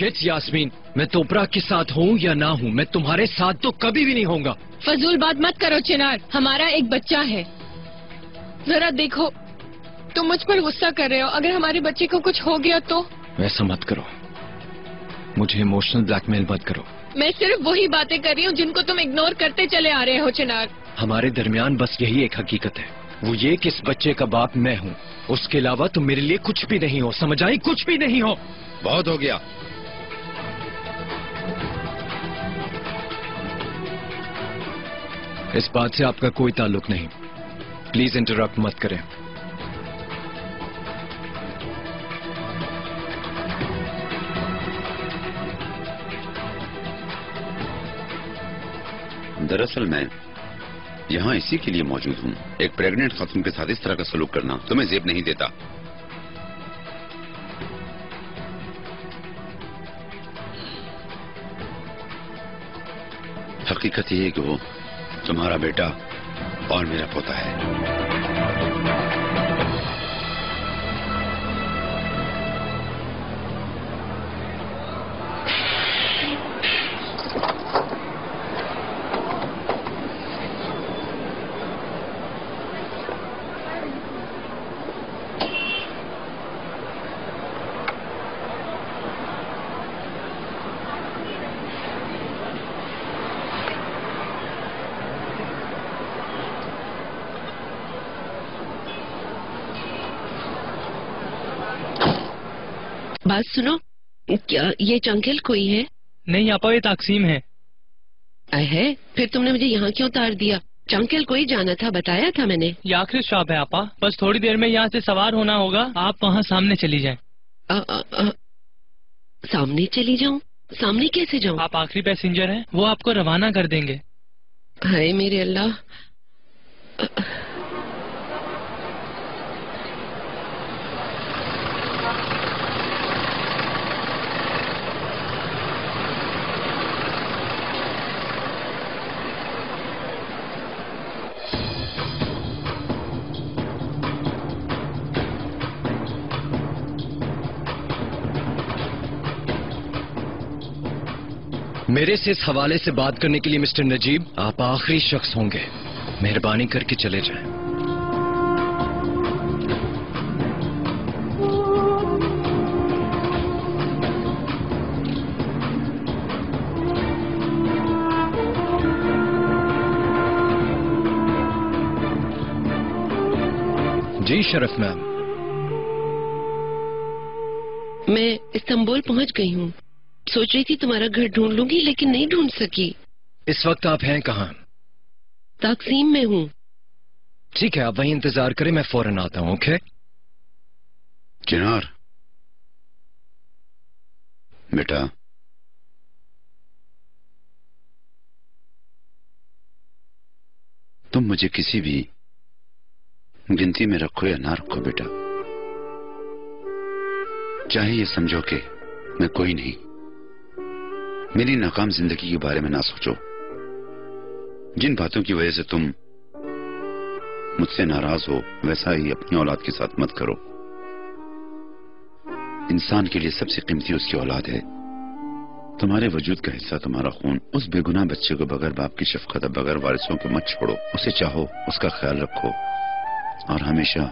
Shit Yasmin, मैं तोपरा के साथ हूँ या ना हूँ, मैं तुम्हारे साथ तो कभी भी नहीं होऊंगा। फजूल बात मत करो चिनार, हमारा एक बच्चा है। जरा देखो, तुम मुझ पर गुस्सा कर रहे हो, अगर हमारे बच्चे को कुछ हो गया तो? वैसा मत करो, मुझे इमोशनल ब्लैकमेल मत करो। मैं सिर्फ वही बातें कर रही हूँ जिनको तुम इग्नोर करते चले आ रहे हो चिनार। हमारे दरमियान बस यही एक हकीकत है, वो ये कि इस बच्चे का बाप मैं हूँ, उसके अलावा तुम मेरे लिए कुछ भी नहीं हो, समझ आई? कुछ भी नहीं हो। बहुत हो गया। इस बात से आपका कोई ताल्लुक नहीं, प्लीज इंटरप्ट मत करें। दरअसल मैं यहाँ इसी के लिए मौजूद हूँ। एक प्रेग्नेंट खातून के साथ इस तरह का सलूक करना तुम्हें जेब नहीं देता। हकीकत ये है कि वो तुम्हारा बेटा और मेरा पोता है। बात सुनो, क्या ये चंकेल कोई है? नहीं आपा, ये ताकसीम है। है? फिर तुमने मुझे यहाँ क्यों उतार दिया? चंकेल कोई जाना था, बताया था मैंने। ये आखिरी स्टॉप है आपा, बस थोड़ी देर में यहाँ से सवार होना होगा, आप वहाँ सामने चली जाएं। सामने चली जाऊँ? सामने कैसे जाऊँ? आप आखिरी पैसेंजर हैं, वो आपको रवाना कर देंगे। हाय मेरे अल्लाह। मेरे से इस हवाले से बात करने के लिए मिस्टर नजीब, आप आखिरी शख्स होंगे, मेहरबानी करके चले जाएं। जी शरफ मैम। मैं इस्तांबुल पहुंच गई हूँ। सोच रही थी तुम्हारा घर ढूंढ लूंगी, लेकिन नहीं ढूंढ सकी। इस वक्त आप हैं कहाँ? ताकसीम में हूँ। ठीक है, आप वहीं इंतजार करें, मैं फौरन आता हूँ। ओके चिनार बेटा, तुम मुझे किसी भी गिनती में रखो या ना रखो बेटा, चाहे ये समझो कि मैं कोई नहीं। मेरी नाकाम जिंदगी के बारे में ना सोचो। जिन बातों की वजह से तुम मुझसे नाराज हो, वैसा ही अपनी औलाद के साथ मत करो। इंसान के लिए सबसे कीमती उसकी औलाद है। तुम्हारे वजूद का हिस्सा तुम्हारा खून। उस बेगुनाह बच्चे को बगैर बाप की शफकत, बगैर वारिसों के मत छोड़ो। उसे चाहो, उसका ख्याल रखो और हमेशा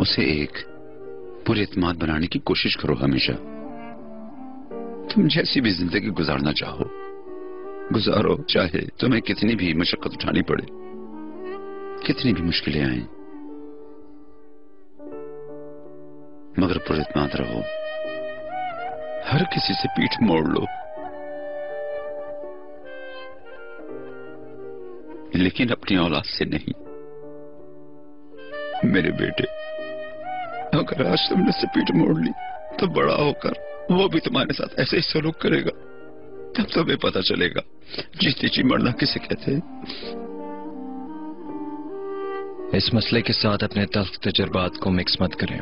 उसे एक पूरे एतमाद बनाने की कोशिश करो। हमेशा तुम जैसी भी जिंदगी गुजारना चाहो गुजारो, चाहे तुम्हें कितनी भी मशक्कत उठानी पड़े, कितनी भी मुश्किलें आए, मगर पुरएतमाद रहो। हर किसी से पीठ मोड़ लो, लेकिन अपनी औलाद से नहीं। मेरे बेटे, अगर आज तुमने से पीठ मोड़ ली तो बड़ा होकर वो भी तुम्हारे साथ ऐसे ही सलूक करेगा। तब तुम्हें पता चलेगा जीती जी मरना किसे कहते हैं। इस मसले के साथ अपने तल्ख तजुर्बात को मिक्स मत करें।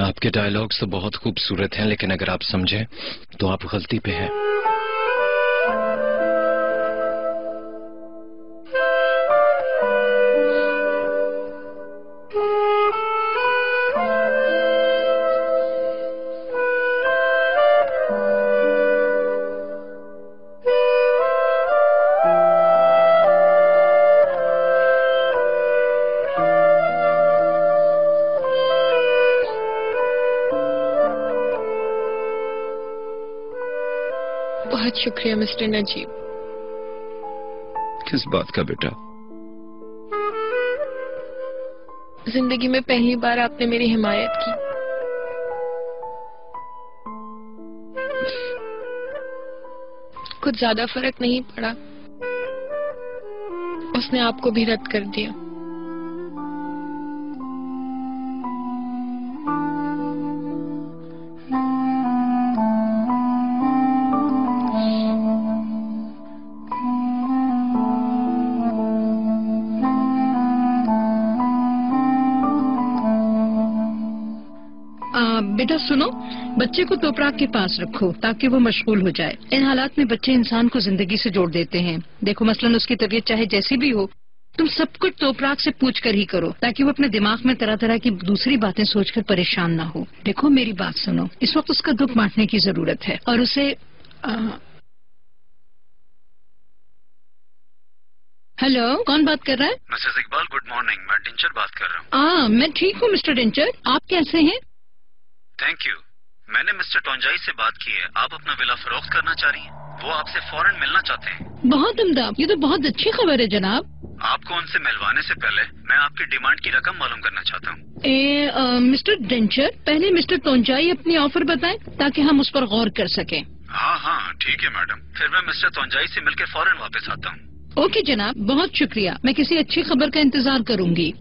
आपके डायलॉग्स तो बहुत खूबसूरत हैं, लेकिन अगर आप समझें तो आप गलती पे हैं। शुक्रिया मिस्टर नजीब। किस बात का बेटा? जिंदगी में पहली बार आपने मेरी हिमायत की। कुछ ज्यादा फर्क नहीं पड़ा, उसने आपको भी रद्द कर दिया। बेटा सुनो, बच्चे को तोपराग के पास रखो ताकि वो मशगूल हो जाए। इन हालात में बच्चे इंसान को जिंदगी से जोड़ देते हैं। देखो मसलन उसकी तबीयत चाहे जैसी भी हो, तुम सब कुछ तोपराग से पूछ कर ही करो ताकि वो अपने दिमाग में तरह तरह की दूसरी बातें सोचकर परेशान ना हो। देखो मेरी बात सुनो, इस वक्त उसका दुख बांटने की जरूरत है और उसे हेलो, कौन बात कर रहा है? Mrs Iqbal, good morning. मैं टिंचर बात कर रहा हूँ। मैं ठीक हूँ मिस्टर टिंचर, आप कैसे हैं? Thank you. मैंने मिस्टर टोंजाई से बात की है। आप अपना विला फरोख्त करना चाह रही हैं। वो आपसे फौरन मिलना चाहते हैं। बहुत उम्दा, ये तो बहुत अच्छी खबर है जनाब। आपको उनसे मिलवाने से पहले मैं आपकी डिमांड की रकम मालूम करना चाहता हूँ। मिस्टर टिंचर, पहले मिस्टर टोंजाई अपनी ऑफर बताएं ताकि हम उस पर गौर कर सकें। हाँ, ठीक है मैडम। फिर मैं मिस्टर टोंजाई से मिलकर फौरन वापस आता हूँ। ओके जनाब, बहुत शुक्रिया। मैं किसी अच्छी खबर का इंतजार करूंगी।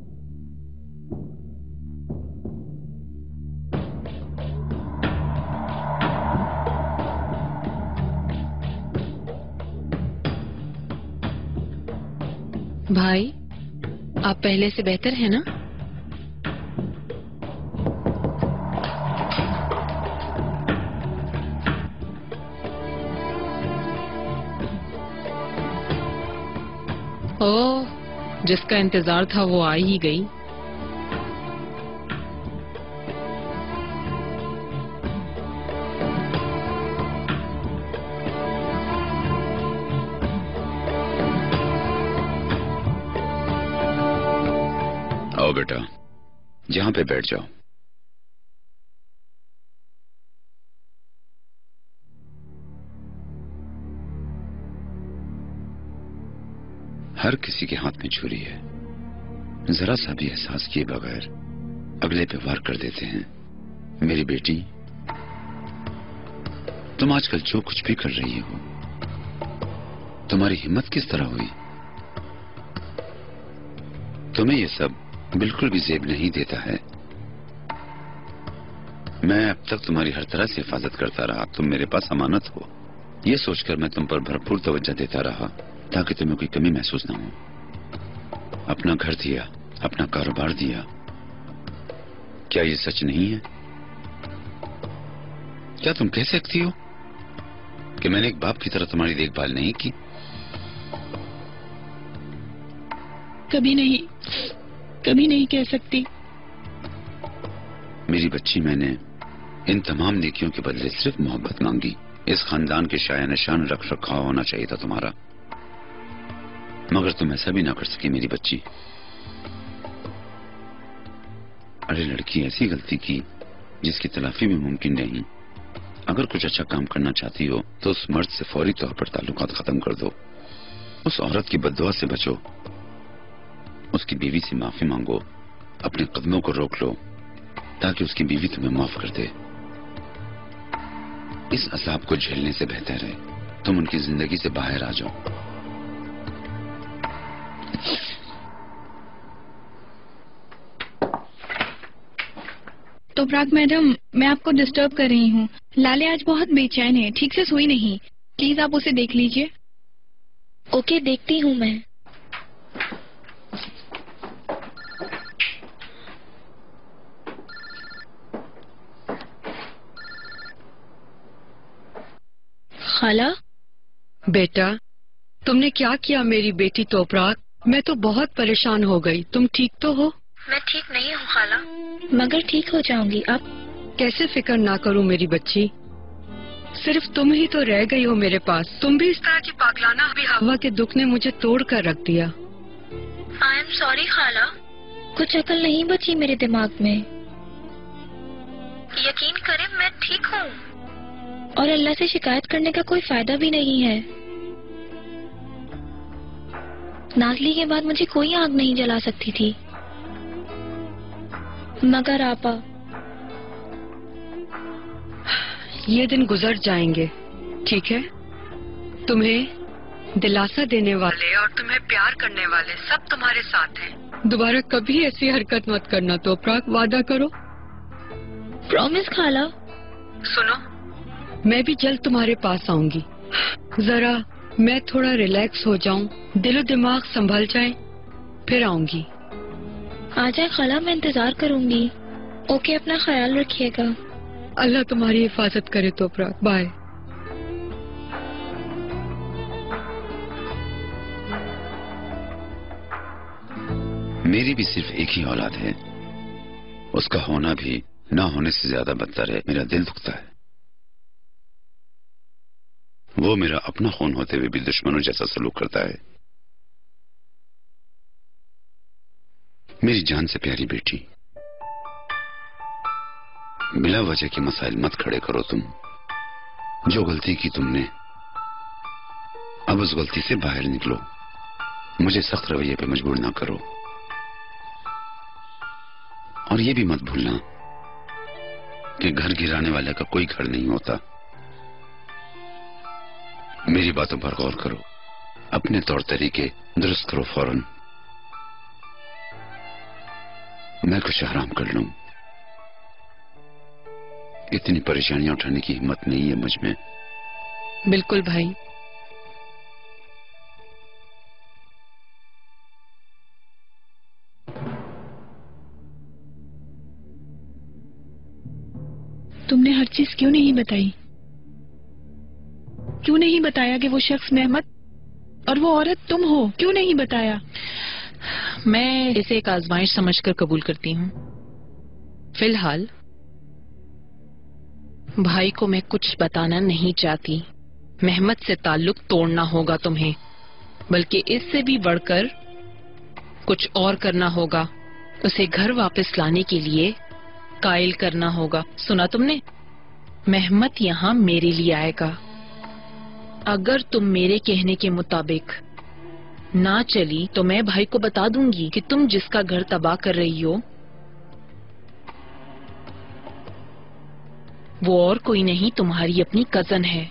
भाई, आप पहले से बेहतर है ना? ओह, जिसका इंतजार था वो आ ही गई। आओ बेटा, यहाँ पे बैठ जाओ। हर किसी के हाथ में छुरी है। जरा सा भी एहसास किए बगैर अगले पे वार कर देते हैं। मेरी बेटी, तुम आजकल जो कुछ भी कर रही हो, तुम्हारी हिम्मत किस तरह हुई? तुम्हें ये सब बिल्कुल भी जेब नहीं देता है। मैं अब तक तुम्हारी हर तरह से हिफाजत करता रहा। तुम मेरे पास अमानत हो। ये सोचकर मैं तुम पर भरपूर तवज्जो देता रहा ताकि तुम्हें कोई कमी महसूस ना हो। अपना घर दिया, अपना कारोबार दिया। क्या ये सच नहीं है? क्या तुम कह सकती हो कि मैंने एक बाप की तरह तुम्हारी देखभाल नहीं की? कभी नहीं कह सकती। मेरी बच्ची, मैंने इन तमाम नेकियों के बदले सिर्फ मोहब्बत मांगी। इस खानदान के शाया निशान रख रखाव होना चाहिए था तुम्हारा, मगर तुम ऐसा भी ना कर सकी मेरी बच्ची। अरे लड़की, ऐसी गलती की जिसकी तलाफी भी मुमकिन नहीं। अगर कुछ अच्छा काम करना चाहती हो तो उस मर्द से फौरी तौर पर ताल्लुकात खत्म कर दो। उस औरत की बद्दुआ से बचो। उसकी बीवी से माफी मांगो। अपने कदमों को रोक लो ताकि उसकी बीवी तुम्हें माफ कर दे। इस अजाब को झेलने से बेहतर है तुम उनकी जिंदगी से बाहर आ जाओ। तोपराग मैडम, मैं आपको डिस्टर्ब कर रही हूँ। लाले आज बहुत बेचैन है, ठीक से सोई नहीं। प्लीज आप उसे देख लीजिए। ओके, देखती हूँ मैं। खाला। बेटा, तुमने क्या किया मेरी बेटी तोपराग? मैं तो बहुत परेशान हो गई। तुम ठीक तो हो? मैं ठीक नहीं हूँ खाला, मगर ठीक हो जाऊंगी। आप कैसे फिक्र ना करूं मेरी बच्ची। सिर्फ तुम ही तो रह गई हो मेरे पास। तुम भी इस तरह की पागलाना भी हवा के दुख ने मुझे तोड़ कर रख दिया। आई एम सॉरी खाला, कुछ अकल नहीं बची मेरे दिमाग में। यकीन करें मैं ठीक हूँ। और अल्लाह से शिकायत करने का कोई फायदा भी नहीं है। नाज़ली के बाद मुझे कोई आग नहीं जला सकती थी, मगर आपा। ये दिन गुजर जाएंगे, ठीक है? तुम्हें दिलासा देने वाले और तुम्हें प्यार करने वाले सब तुम्हारे साथ हैं। दोबारा कभी ऐसी हरकत मत करना तोपराक, वादा करो। प्रॉमिस खाला। सुनो, मैं भी जल्द तुम्हारे पास आऊंगी। जरा मैं थोड़ा रिलैक्स हो जाऊं, दिलो दिमाग संभल जाए, फिर आऊंगी। आ जाए खाला, मैं इंतजार करूंगी। ओके, अपना ख्याल रखिएगा। अल्लाह तुम्हारी हिफाजत करे तोपराक। बाय। मेरी भी सिर्फ एक ही औलाद है, उसका होना भी ना होने से ज्यादा बदतर है। मेरा दिल दुखता है। वो मेरा अपना खून होते हुए भी दुश्मनों जैसा सलूक करता है। मेरी जान से प्यारी बेटी, बिला वजह के मसाइल मत खड़े करो तुम। जो गलती की तुमने, अब उस गलती से बाहर निकलो। मुझे सख्त रवैये पे मजबूर ना करो। और ये भी मत भूलना कि घर गिराने वाले का कोई घर नहीं होता। मेरी बातों पर गौर करो, अपने तौर तरीके दुरुस्त करो फौरन। मैं कुछ आराम कर लूं। इतनी परेशानियां उठाने की हिम्मत नहीं है मुझ में। बिल्कुल भाई। तुमने हर चीज क्यों नहीं बताई? क्यों नहीं बताया कि वो शख्स नेहमत और वो औरत तुम हो? क्यों नहीं बताया? मैं इसे एक आजमाइश समझकर कबूल करती हूँ। फिलहाल भाई को मैं कुछ बताना नहीं चाहती। मेहमत से ताल्लुक तोड़ना होगा तुम्हें, बल्कि इससे भी बढ़कर कुछ और करना होगा। उसे घर वापस लाने के लिए कायल करना होगा। सुना तुमने? मेहमत यहाँ मेरे लिए आएगा। अगर तुम मेरे कहने के मुताबिक ना चली तो मैं भाई को बता दूंगी कि तुम जिसका घर तबाह कर रही हो वो और कोई नहीं, तुम्हारी अपनी कजन है।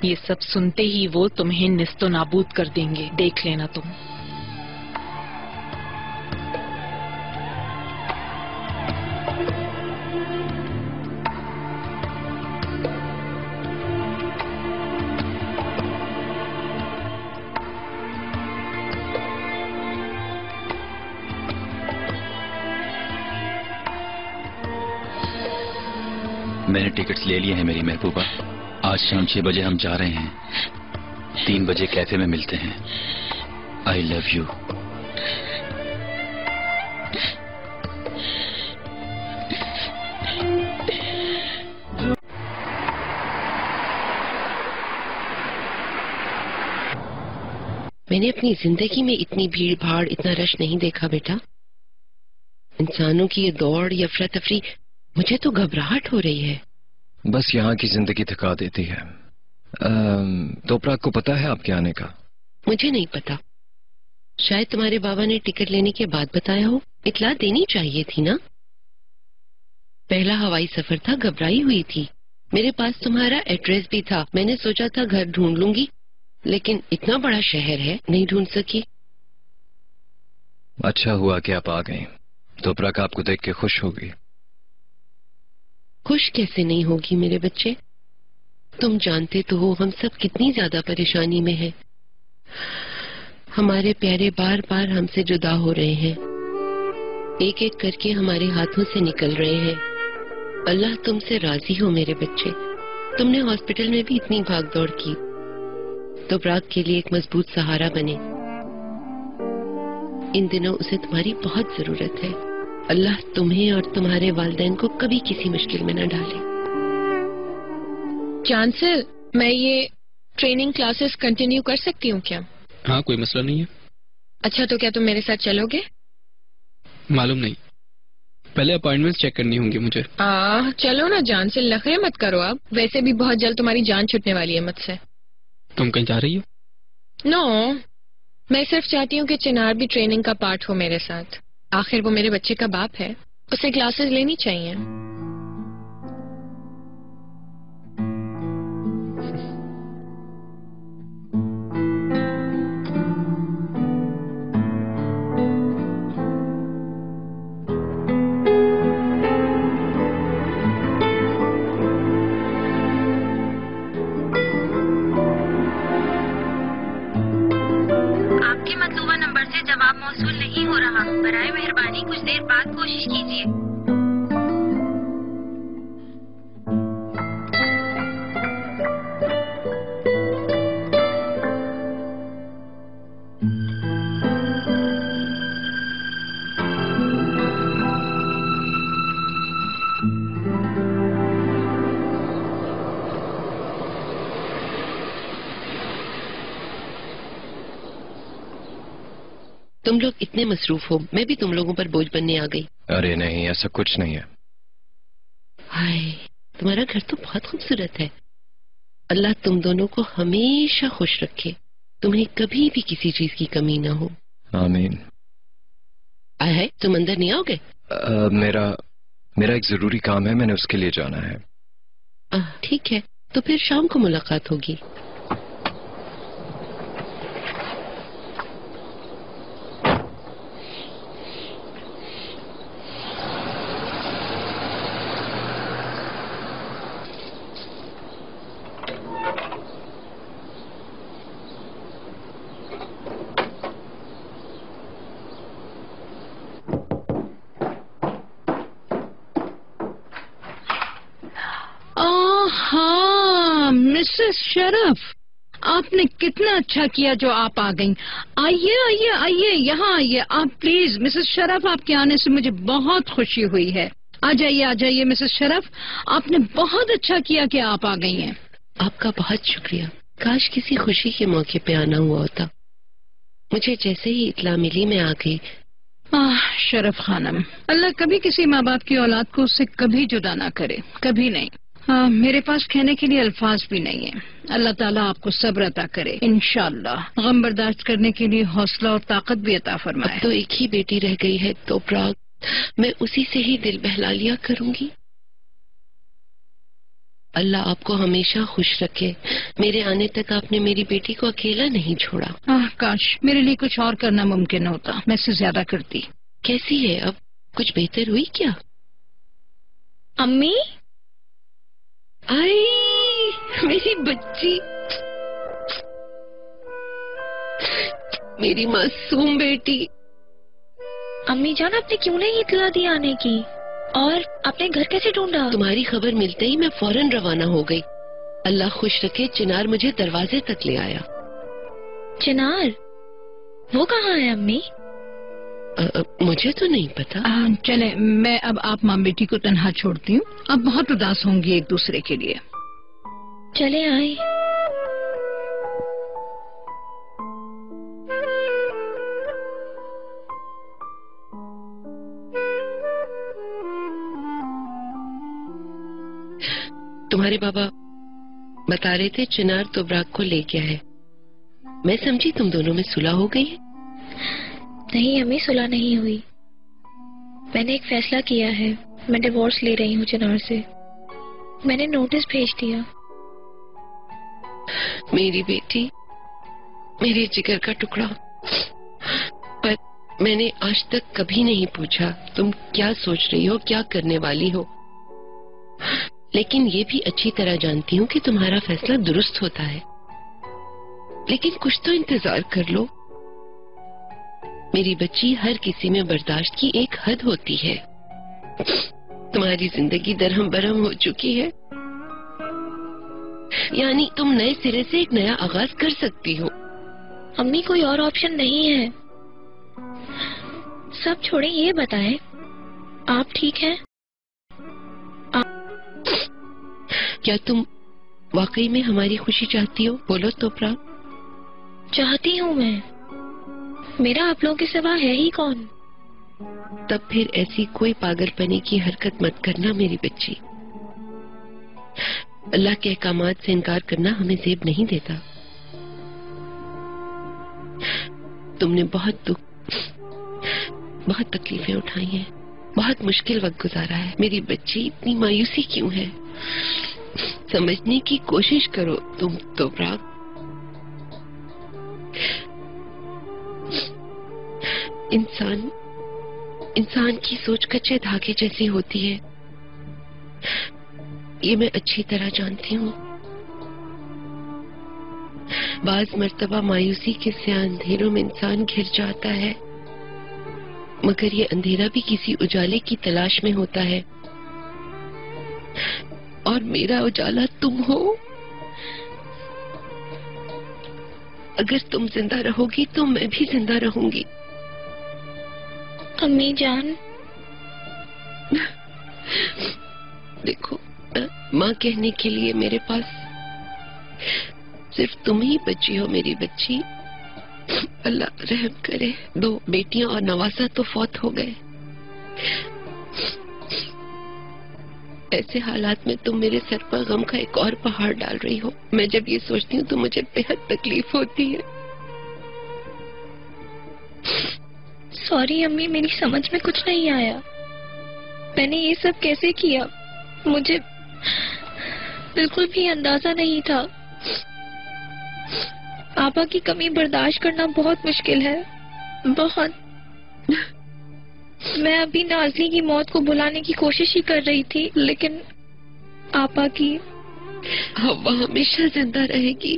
ये सब सुनते ही वो तुम्हें निस्तो नाबूद कर देंगे, देख लेना तुम। मैंने टिकट्स ले लिए हैं मेरी महबूबा। आज शाम 6 बजे हम जा रहे हैं। 3 बजे कैफे में मिलते हैं। I love you. मैंने अपनी जिंदगी में इतनी भीड़ भाड़, इतना रश नहीं देखा बेटा। इंसानों की ये दौड़ या अफरा तफरी, मुझे तो घबराहट हो रही है। बस यहाँ की जिंदगी थका देती है। तोपराक को पता है आपके आने का? मुझे नहीं पता। शायद तुम्हारे बाबा ने टिकट लेने के बाद बताया हो। इतला देनी चाहिए थी ना। पहला हवाई सफर था, घबराई हुई थी। मेरे पास तुम्हारा एड्रेस भी था। मैंने सोचा था घर ढूंढ लूंगी, लेकिन इतना बड़ा शहर है, नहीं ढूंढ सकी। अच्छा हुआ कि आप आ गए। तोपराक आपको देख के खुश होगी। खुश कैसे नहीं होगी मेरे बच्चे? तुम जानते तो हो हम सब कितनी ज्यादा परेशानी में हैं। हमारे प्यारे बार बार हमसे जुदा हो रहे हैं, एक एक करके हमारे हाथों से निकल रहे हैं। अल्लाह तुमसे राजी हो मेरे बच्चे। तुमने हॉस्पिटल में भी इतनी भागदौड़ की, तो तोपराक के लिए एक मजबूत सहारा बने। इन दिनों उसे तुम्हारी बहुत जरूरत है। अल्लाह तुम्हें और तुम्हारे वालिदैन को कभी किसी मुश्किल में न डाले। चांसल, मैं ये ट्रेनिंग क्लासेस कंटिन्यू कर सकती हूँ क्या? हाँ, कोई मसला नहीं है। अच्छा, तो क्या तुम मेरे साथ चलोगे? मालूम नहीं, पहले अपॉइंटमेंट्स चेक करनी होंगी मुझे। चलो ना जान से लखरे मत करो अब, वैसे भी बहुत जल्द तुम्हारी जान छूटने वाली है मुझसे। तुम कहीं जा रही हो? नो, मैं सिर्फ चाहती हूँ कि चिनार भी ट्रेनिंग का पार्ट हो मेरे साथ। आखिर वो मेरे बच्चे का बाप है, उसे क्लासेस लेनी चाहिए। आपके मतलूबा नंबर से जवाब मौसूल नहीं हो रहा, बराए मेहरबानी कुछ देर बाद कोशिश कीजिए। तुम लोग इतने मसरूफ हो, मैं भी तुम लोगों पर बोझ बनने आ गई। अरे नहीं, ऐसा कुछ नहीं है। हाय, तुम्हारा घर तो बहुत खूबसूरत है। अल्लाह तुम दोनों को हमेशा खुश रखे, तुम्हें कभी भी किसी चीज की कमी ना हो। आमीन। आए है, तुम अंदर नहीं आओगे? मेरा एक जरूरी काम है, मैंने उसके लिए जाना है। ठीक है, तो फिर शाम को मुलाकात होगी। हाँ मिसेस शरफ, आपने कितना अच्छा किया जो आप आ गईं। आइए आइए आइए, यहाँ आइए आप प्लीज। मिसेस शरफ, आपके आने से मुझे बहुत खुशी हुई है। आ जाइए मिसेस शरफ, आपने बहुत अच्छा किया कि आप आ गई हैं। आपका बहुत शुक्रिया। काश किसी खुशी के मौके पे आना हुआ होता। मुझे जैसे ही इत्ला मिली मैं आ गई। शरफ खानम, अल्लाह कभी किसी माँ बाप की औलाद को उससे कभी जुदा ना करे, कभी नहीं। मेरे पास कहने के लिए अल्फाज भी नहीं है। अल्लाह ताला आपको सब्र अता करे, इंशाअल्लाह। गम बर्दाश्त करने के लिए हौसला और ताकत भी अता फरमाए। अब तो एक ही बेटी रह गई है तो प्राग, मैं उसी से ही दिल बहला लिया करूंगी। अल्लाह आपको हमेशा खुश रखे। मेरे आने तक आपने मेरी बेटी को अकेला नहीं छोड़ा। काश मेरे लिए कुछ और करना मुमकिन होता, मैं इससे ज्यादा करती। कैसी है अब, कुछ बेहतर हुई क्या? अम्मी, आई मेरी बच्ची, मेरी मासूम बेटी। अम्मी जान, आपने क्यों नहीं इत्तला दी आने की? और आपने घर कैसे ढूंढा? तुम्हारी खबर मिलते ही मैं फौरन रवाना हो गई। अल्लाह खुश रखे, चिनार मुझे दरवाजे तक ले आया। चिनार? वो कहाँ है अम्मी? मुझे तो नहीं पता। चले, मैं अब आप माँ बेटी को तन्हा छोड़ती हूँ। अब बहुत उदास होंगी एक दूसरे के लिए। चले आए। तुम्हारे बाबा बता रहे थे चिनार तुबराक को ले गया है। मैं समझी तुम दोनों में सुलह हो गई है। नहीं अम्मी, सुलह नहीं हुई। मैंने एक फैसला किया है, मैं डिवोर्स ले रही हूँ चिनार से। मैंने नोटिस भेज दिया। मेरी बेटी, मेरे जिगर का टुकड़ा। पर मैंने आज तक कभी नहीं पूछा तुम क्या सोच रही हो, क्या करने वाली हो। लेकिन ये भी अच्छी तरह जानती हूँ कि तुम्हारा फैसला दुरुस्त होता है। लेकिन कुछ तो इंतजार कर लो। मेरी बच्ची, हर किसी में बर्दाश्त की एक हद होती है। तुम्हारी जिंदगी दरहम बरहम हो चुकी है, यानी तुम नए सिरे से एक नया आगाज कर सकती हो। अम्मी, कोई और ऑप्शन नहीं है। सब छोड़े, ये बताएं आप ठीक हैं? क्या तुम वाकई में हमारी खुशी चाहती हो? बोलो तो प्राग। चाहती हूँ मैं। मेरा आप लोगों के सिवा है ही कौन? तब फिर ऐसी कोई पागलपने की हरकत मत करना मेरी बच्ची। अल्लाह के अहकामात से इनकार करना हमें ज़ेब नहीं देता। तुमने बहुत दुख, बहुत तकलीफें उठाई हैं, बहुत मुश्किल वक्त गुजारा है। मेरी बच्ची इतनी मायूसी क्यों है? समझने की कोशिश करो तुम तोबराक। इंसान की सोच कच्चे धागे जैसी होती है, ये मैं अच्छी तरह जानती हूँ। बाज मर्तबा मायूसी के से अंधेरों में इंसान घिर जाता है, मगर ये अंधेरा भी किसी उजाले की तलाश में होता है, और मेरा उजाला तुम हो। अगर तुम जिंदा रहोगी तो मैं भी जिंदा रहूंगी। अम्मी जान, देखो, माँ कहने के लिए मेरे पास सिर्फ तुम ही बची हो मेरी बच्ची। अल्लाह रहम करे, 2 बेटियां और नवासा तो फौत हो गए। ऐसे हालात में तुम मेरे सर पर गम का एक और पहाड़ डाल रही हो। मैं जब ये सोचती हूँ तो मुझे बेहद तकलीफ होती है। सॉरी अम्मी, मेरी समझ में कुछ नहीं आया। मैंने ये सब कैसे किया, मुझे बिल्कुल भी अंदाजा नहीं था। आपा की कमी बर्दाश्त करना बहुत मुश्किल है, बहुत। मैं अभी नाज़ली की मौत को भुलाने की कोशिश ही कर रही थी, लेकिन आपा की हवा हमेशा जिंदा रहेगी,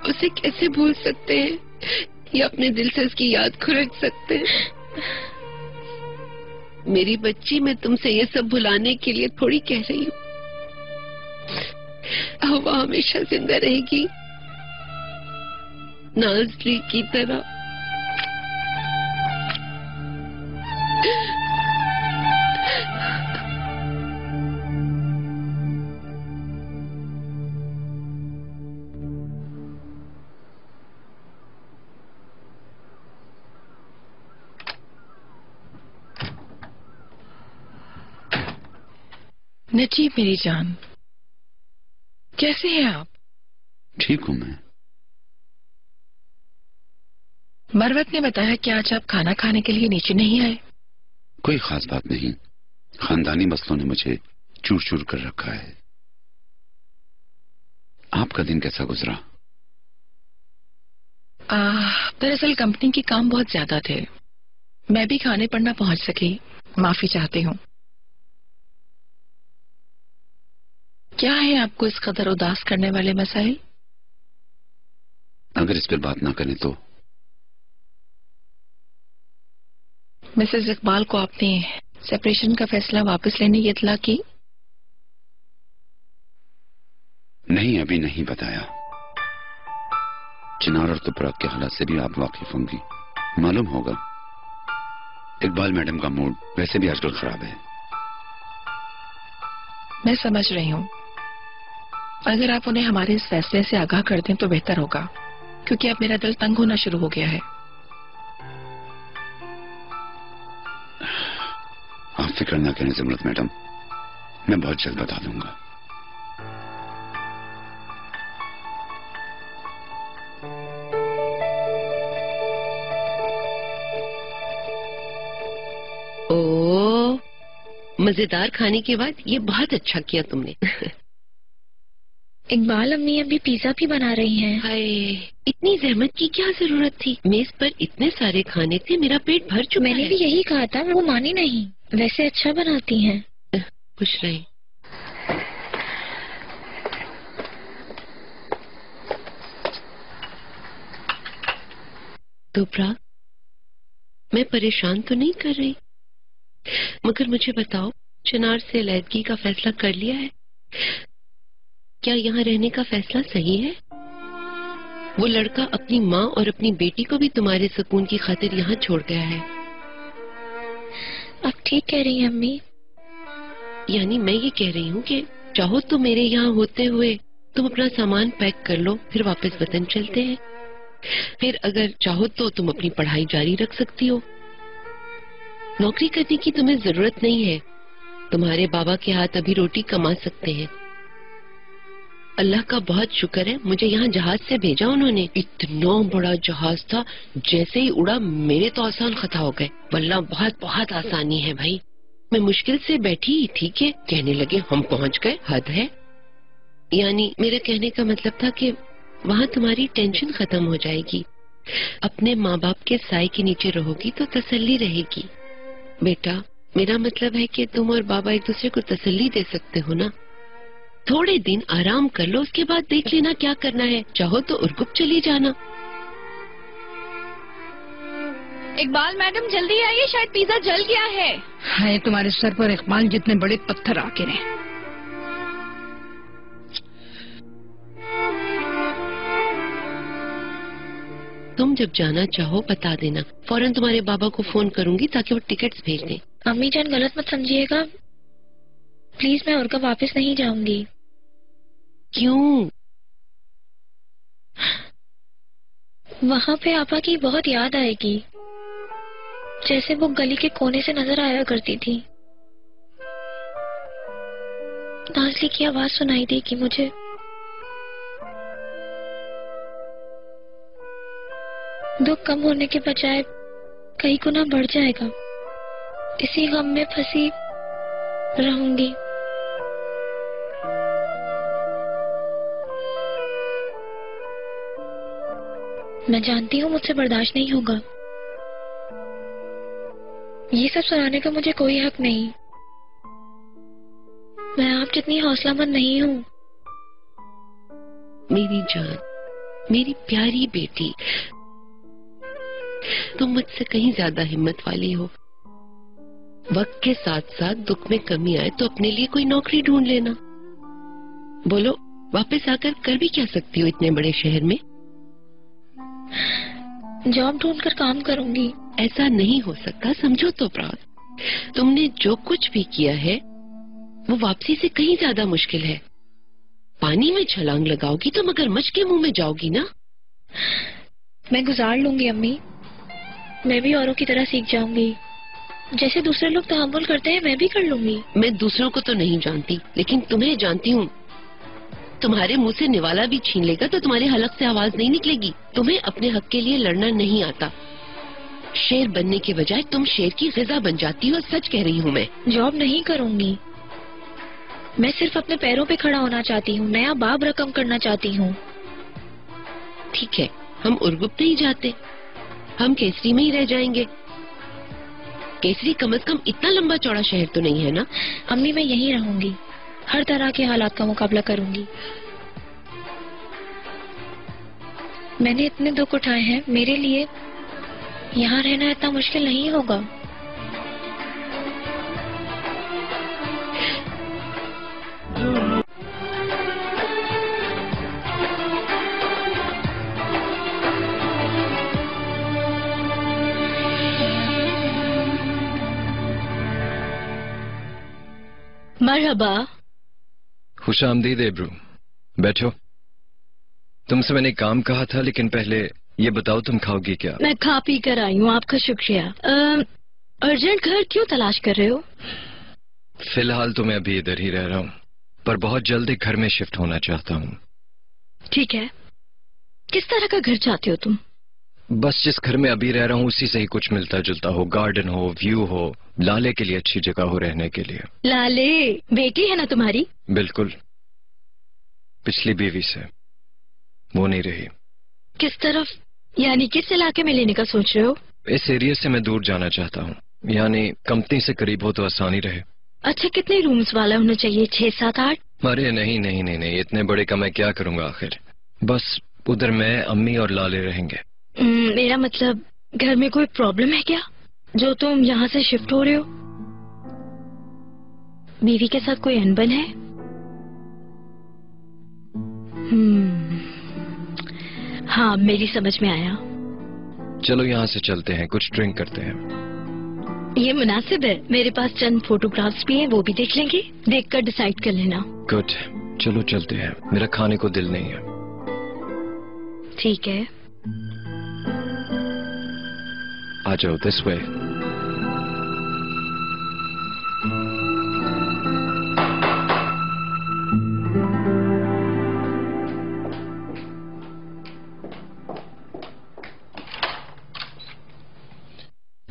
उसे कैसे भूल सकते हैं या अपने दिल से उसकी याद को रख सकते हैं? मेरी बच्ची, मैं तुमसे ये सब भुलाने के लिए थोड़ी कह रही हूँ। हवा हमेशा जिंदा रहेगी, नाज़ली की तरह। नजीब मेरी जान, कैसे हैं आप? ठीक हूं मैं। मरवत ने बताया कि आज आप खाना खाने के लिए नीचे नहीं आए। कोई खास बात नहीं, खानदानी मसलों ने मुझे चूर चूर कर रखा है। आपका दिन कैसा गुजरा? दरअसल कंपनी के काम बहुत ज्यादा थे, मैं भी खाने पर ना पहुंच सकी, माफी चाहती हूँ। क्या है आपको इस कदर उदास करने वाले मसाइल? अगर इस पर बात ना करें तो। मिसेस इकबाल को आपने सेपरेशन का फैसला वापस लेने की इत्तला की? नहीं, अभी नहीं बताया। चिनार और तुपराक के हालात से भी आप वाकिफ होंगी, मालूम होगा। इकबाल मैडम का मूड वैसे भी आजकल खराब है। मैं समझ रही हूँ। अगर आप उन्हें हमारे इस फैसले से आगाह कर दें तो बेहतर होगा, क्योंकि अब मेरा दिल तंग होना शुरू हो गया है। आप फिक्र ना करें ज़मरत मैडम, मैं बहुत जल्द बता दूंगा। ओ, मजेदार खाने के बाद ये बहुत अच्छा किया तुमने। इकबाल अम्मी अभी पिज्जा भी बना रही हैं। हाय, इतनी जहमत की क्या जरूरत थी? मेज पर इतने सारे खाने थे, मेरा पेट भर चुका है। मैंने भी यही कहा था, वो मानी नहीं। वैसे अच्छा बनाती हैं। खुश रही। तुपराक, मैं परेशान तो नहीं कर रही, मगर मुझे बताओ, चिनार से अलहदगी का फैसला कर लिया है? क्या यहाँ रहने का फैसला सही है? वो लड़का अपनी माँ और अपनी बेटी को भी तुम्हारे सुकून की खातिर यहाँ छोड़ गया है। आप ठीक कह रही हैं अम्मी। यानी मैं ये कह रही हूँ कि चाहो तो मेरे यहाँ होते हुए तुम अपना सामान पैक कर लो, फिर वापस वतन चलते हैं। फिर अगर चाहो तो तुम अपनी पढ़ाई जारी रख सकती हो। नौकरी करने की तुम्हें जरूरत नहीं है। तुम्हारे बाबा के हाथ अभी रोटी कमा सकते हैं। अल्लाह का बहुत शुक्र है, मुझे यहाँ जहाज से भेजा उन्होंने। इतना बड़ा जहाज था, जैसे ही उड़ा मेरे तो आसान खता हो गए। वल्लाह बहुत बहुत आसानी है भाई। मैं मुश्किल से बैठी, ठीक है, कहने लगे हम पहुँच गए। हद है। यानी मेरे कहने का मतलब था कि वहाँ तुम्हारी टेंशन खत्म हो जाएगी। अपने माँ बाप के साए के नीचे रहोगी तो तसल्ली रहेगी। बेटा, मेरा मतलब है कि तुम और बाबा एक दूसरे को तसल्ली दे सकते हो ना। थोड़े दिन आराम कर लो, उसके बाद देख लेना क्या करना है। चाहो तो उर्गुप चली जाना। इकबाल मैडम जल्दी आइए, शायद पिज्जा जल गया है। हाय तुम्हारे सर पर इकबाल जितने बड़े पत्थर आके रहे। तुम जब जाना चाहो बता देना, फौरन तुम्हारे बाबा को फोन करूंगी ताकि वो टिकट्स भेज दें। अम्मी जान गलत मत समझिएगा, प्लीज मैं और कब वापस नहीं जाऊंगी। क्यों? वहाँ पे आपा की बहुत याद आएगी, जैसे वो गली के कोने से नजर आया करती थी। नाज़ली की आवाज सुनाई देगी मुझे। दुख कम होने के बजाय कई गुना बढ़ जाएगा। इसी गम में फंसी रहूंगी। मैं जानती हूँ मुझसे बर्दाश्त नहीं होगा। ये सब सुनाने का मुझे कोई हक नहीं। मैं आप जितनी हौसलामंद नहीं हूँ। मेरी जान, मेरी प्यारी बेटी, तुम मुझसे कहीं ज्यादा हिम्मत वाली हो। वक्त के साथ साथ दुख में कमी आए तो अपने लिए कोई नौकरी ढूंढ लेना। बोलो, वापस आकर कर भी क्या सकती हो इतने बड़े शहर में? जॉब ढूंढकर काम करूंगी। ऐसा नहीं हो सकता, समझो तो प्राण। तुमने जो कुछ भी किया है वो वापसी से कहीं ज्यादा मुश्किल है। पानी में छलांग लगाओगी तो मगरमच्छ के मुंह में जाओगी ना। मैं गुजार लूंगी अम्मी। मैं भी औरों की तरह सीख जाऊंगी। जैसे दूसरे लोग तहम्मुल करते हैं मैं भी कर लूंगी। मैं दूसरों को तो नहीं जानती, लेकिन तुम्हें जानती हूँ। तुम्हारे मुंह से निवाला भी छीन लेगा तो तुम्हारे हलक से आवाज नहीं निकलेगी। तुम्हें अपने हक के लिए लड़ना नहीं आता। शेर बनने के बजाय तुम शेर की ग़िज़ा बन जाती हो। सच कह रही हूँ मैं। जॉब नहीं करूंगी। मैं सिर्फ अपने पैरों पे खड़ा होना चाहती हूँ। नया बाब रकम करना चाहती हूँ। ठीक है, हम उर्गुप नहीं जाते, हम केसरी में ही रह जाएंगे। केसरी कम से कम इतना लंबा चौड़ा शहर तो नहीं है ना। अम्मी मैं यहीं रहूंगी, हर तरह के हालात का मुकाबला करूंगी। मैंने इतने दुख उठाए हैं, मेरे लिए यहाँ रहना इतना मुश्किल नहीं होगा। मरहबा। खुशामदीद एब्रू, बैठो। तुमसे मैंने काम कहा था, लेकिन पहले ये बताओ तुम खाओगी क्या? मैं खा पी कर आई हूँ, आपका शुक्रिया। अर्जेंट घर क्यों तलाश कर रहे हो? फिलहाल तो मैं अभी इधर ही रह रहा हूँ, पर बहुत जल्द एक घर में शिफ्ट होना चाहता हूँ। ठीक है, किस तरह का घर चाहते हो तुम? बस जिस घर में अभी रह रहा हूँ उसी से ही कुछ मिलता जुलता हो। गार्डन हो, व्यू हो, लाले के लिए अच्छी जगह हो रहने के लिए। लाले बेटी है ना तुम्हारी? बिल्कुल, पिछली बीवी से, वो नहीं रही। किस तरफ, यानी किस इलाके में लेने का सोच रहे हो? इस एरिया से मैं दूर जाना चाहता हूँ, यानी कंपनी से करीब हो तो आसानी रहे। अच्छा, कितने रूम्स वाला होना चाहिए? 6, 7, 8? अरे नहीं नहीं नहीं नहीं, इतने बड़े का मैं क्या करूँगा आखिर। बस उधर मैं, अम्मी और लाले रहेंगे। मेरा मतलब घर में कोई प्रॉब्लम है क्या जो तुम यहाँ से शिफ्ट हो रहे हो? बीवी के साथ कोई अनबन है? हाँ, मेरी समझ में आया। चलो यहाँ से चलते हैं, कुछ ड्रिंक करते हैं। ये मुनासिब है, मेरे पास चंद फोटोग्राफ्स भी हैं, वो भी देख लेंगे। देखकर डिसाइड कर लेना। गुड, चलो चलते हैं, मेरा खाने को दिल नहीं है। ठीक है, आ जाओ, दिस वे।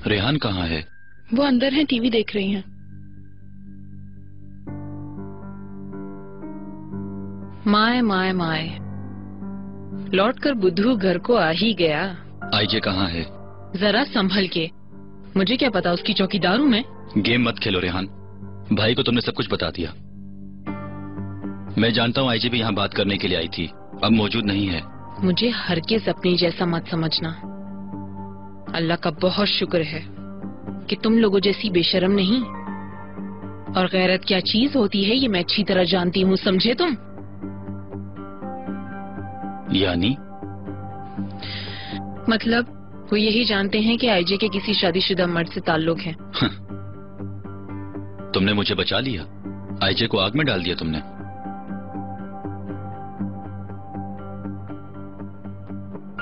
रेहान कहाँ है? वो अंदर है, टीवी देख रही हैं। माए माए माए, लौटकर बुद्धू घर को आ ही गया। आईजे कहाँ है? जरा संभल के, मुझे क्या पता उसकी चौकीदार हूँ मैं। गेम मत खेलो रेहान, भाई को तुमने सब कुछ बता दिया। मैं जानता हूँ आईजे भी यहाँ बात करने के लिए आई थी, अब मौजूद नहीं है। मुझे हरगिज़ अपनी जैसा मत समझना। अल्लाह का बहुत शुक्र है कि तुम लोगों जैसी बेशर्म नहीं। और गैरत क्या चीज होती है ये मैं अच्छी तरह जानती हूँ, समझे तुम? यानी? मतलब वो यही जानते हैं कि आईजे के किसी शादीशुदा मर्द से ताल्लुक है। तुमने मुझे बचा लिया, आईजे को आग में डाल दिया तुमने।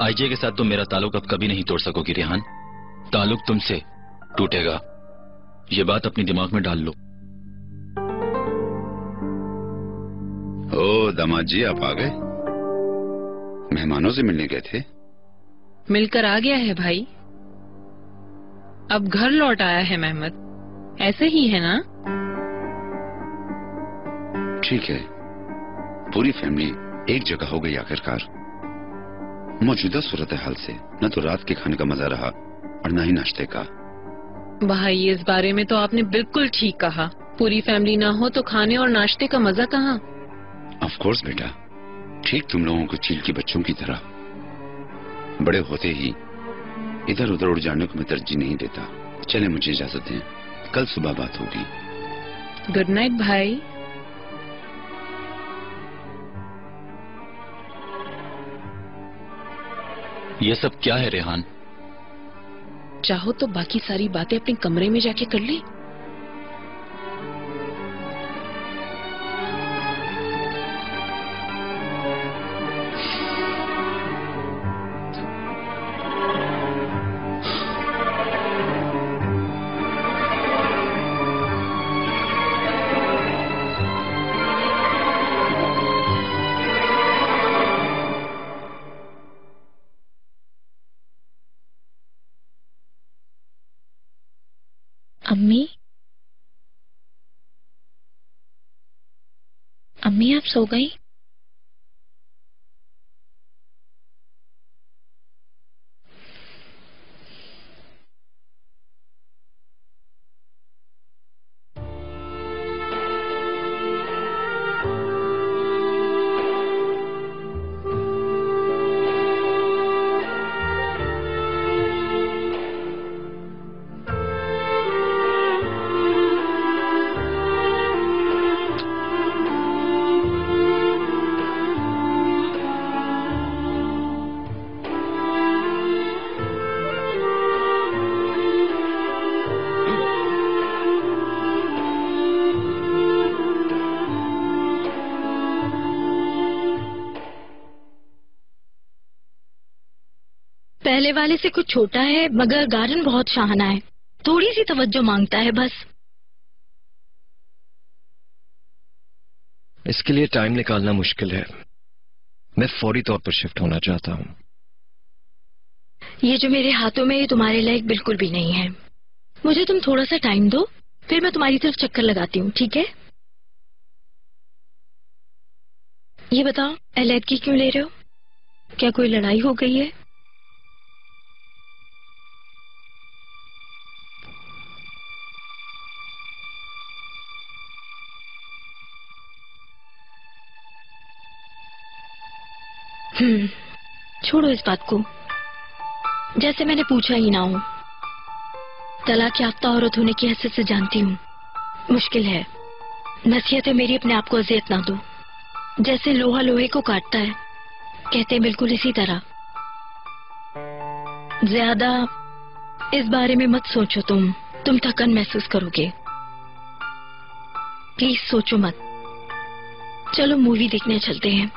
आईजे के साथ तुम मेरा ताल्लुक अब कभी नहीं तोड़ सकोगी रेहान। ताल्लुक तुमसे टूटेगा, ये बात अपने दिमाग में डाल लो। ओ दामाद जी, आप आ गए? मेहमानों से मिलने गए थे? मिलकर आ गया है भाई, अब घर लौट आया है मेहमत, ऐसे ही है ना? ठीक है, पूरी फैमिली एक जगह हो गई आखिरकार। मौजूदा सूरत हाल से न तो रात के खाने का मजा रहा और न ही नाश्ते का। भाई इस बारे में तो आपने बिल्कुल ठीक कहा, पूरी फैमिली ना हो तो खाने और नाश्ते का मजा कहाँ। ऑफ कोर्स बेटा, ठीक तुम लोगों को चील के बच्चों की तरह। बड़े होते ही इधर उधर उड़ जाने को मैं तरजीह नहीं देता। चले मुझे इजाजत दें, कल सुबह बात होगी। गुड नाइट भाई। ये सब क्या है रेहान? चाहो तो बाकी सारी बातें अपने कमरे में जाके कर ले। अम्मी, अम्मी आप सो गई? पहले वाले से कुछ छोटा है मगर गार्डन बहुत शाहाना है, थोड़ी सी तवज्जो मांगता है बस। इसके लिए टाइम निकालना मुश्किल है, मैं फौरी तौर पर शिफ्ट होना चाहता हूँ। ये जो मेरे हाथों में ये तुम्हारे लायक बिल्कुल भी नहीं है। मुझे तुम थोड़ा सा टाइम दो, फिर मैं तुम्हारी तरफ चक्कर लगाती हूँ, ठीक है? ये बताओ अलैदगी क्यों ले रहे हो? क्या कोई लड़ाई हो गई है? छोड़ो इस बात को, जैसे मैंने पूछा ही ना हो। तलाक याफ्ता औरत होने की हैसियत से जानती हूँ मुश्किल है। नसीहत है मेरी, अपने आप को अजियत ना दो। जैसे लोहा लोहे को काटता है, कहते हैं बिल्कुल इसी तरह। ज्यादा इस बारे में मत सोचो, तुम थकन महसूस करोगे। प्लीज सोचो मत। चलो मूवी देखने चलते हैं।